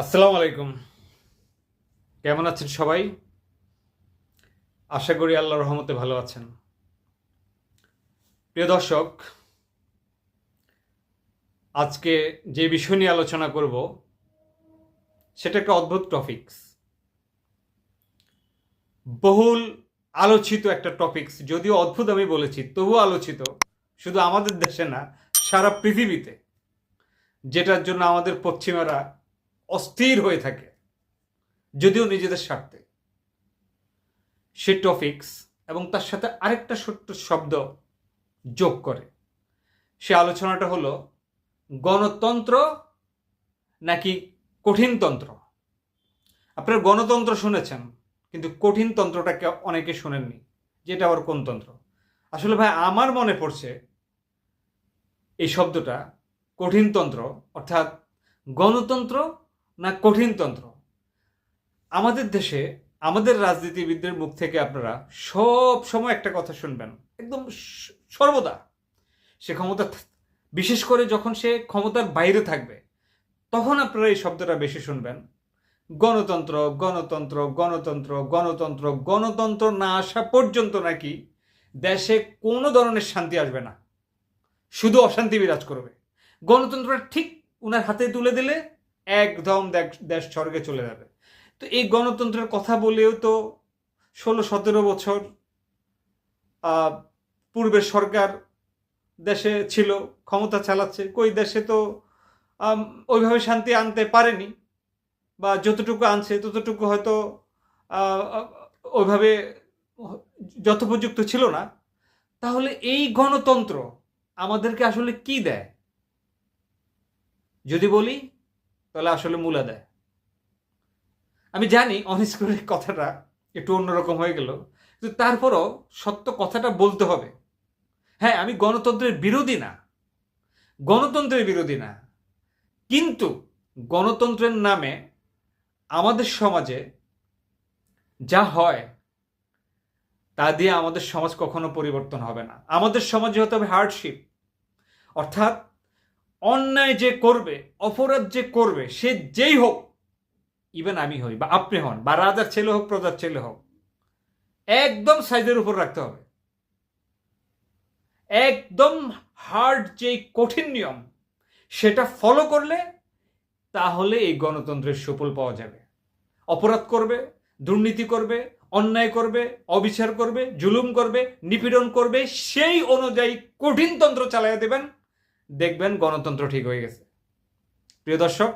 আসসালামু আলাইকুম। কেমন আছেন সবাই? আশা করি আল্লাহর রহমতে ভালো আছেন। প্রিয় দর্শক, আজকে যে বিষয় নিয়ে আলোচনা করব সেটা একটা অদ্ভুত টপিকস, বহুল আলোচিত একটা টপিকস। যদিও অদ্ভুত আমি বলেছি, তবুও আলোচিত, শুধু আমাদের দেশে না, সারা পৃথিবীতে, যেটার জন্য আমাদের পশ্চিমারা অস্থির হয়ে থাকে, যদিও নিজেদের স্বার্থে। সে টপিকস এবং তার সাথে আরেকটা ছোট্ট শব্দ যোগ করে। সে আলোচনাটা হলো গণতন্ত্র নাকি কঠিনতন্ত্র। আপনারা গণতন্ত্র শুনেছেন, কিন্তু কঠিনতন্ত্রটাকে অনেকে শোনেননি, যেটা আবার কোন তন্ত্র। আসলে ভাই, আমার মনে পড়ছে এই শব্দটা কঠিনতন্ত্র, অর্থাৎ গণতন্ত্র না কঠিনতন্ত্র। আমাদের দেশে আমাদের রাজনীতিবিদদের মুখ থেকে আপনারা সব সময় একটা কথা শুনবেন, একদম সর্বদা। সে ক্ষমতা, বিশেষ করে যখন সে ক্ষমতার বাইরে থাকবে, তখন আপনারা এই শব্দটা বেশি শুনবেন। গণতন্ত্র গণতন্ত্র গণতন্ত্র গণতন্ত্র গণতন্ত্র না আসা পর্যন্ত নাকি দেশে কোনো ধরনের শান্তি আসবে না, শুধু অশান্তি বিরাজ করবে। গণতন্ত্রটা ঠিক উনার হাতে তুলে দিলে একদম দেশ স্বর্গে চলে যাবে। তো এই গণতন্ত্রের কথা বলেও তো 16-17 বছর পূর্বের সরকার দেশে ছিল, ক্ষমতা চালাচ্ছে। কই দেশে তো ওইভাবে শান্তি আনতে পারেনি, বা যতটুকু আনছে ততটুকু হয়তো ওইভাবে যথোপযুক্ত ছিল না। তাহলে এই গণতন্ত্র আমাদেরকে আসলে কি দেয় যদি বলি, তাহলে আসলে মূলা দেয়। আমি জানি অনেক করে কথাটা একটু অন্যরকম হয়ে গেল, কিন্তু তারপরও সত্য কথাটা বলতে হবে। হ্যাঁ, আমি গণতন্ত্রের বিরোধী না, গণতন্ত্রের বিরোধী না, কিন্তু গণতন্ত্রের নামে আমাদের সমাজে যা হয় তা দিয়ে আমাদের সমাজ কখনো পরিবর্তন হবে না। আমাদের সমাজে হতে হবে হার্ডশিপ, অর্থাৎ অন্যায় যে করবে, অপরাধ যে করবে, সে যেই হোক, ইভেন আমি হই বা আপনি হন বা রাজার ছেলে হোক প্রজার ছেলে হোক, একদম সাইজের উপর রাখতে হবে। একদম হার্ড যে কঠিন নিয়ম, সেটা ফলো করলে তাহলে এই গণতন্ত্রের সুফল পাওয়া যাবে। অপরাধ করবে, দুর্নীতি করবে, অন্যায় করবে, অবিচার করবে, জুলুম করবে, নিপীড়ন করবে, সেই অনুযায়ী কঠিন তন্ত্র চালাইয়া দেবেন, দেখবেন গণতন্ত্র ঠিক হয়ে গেছে। প্রিয় দর্শক,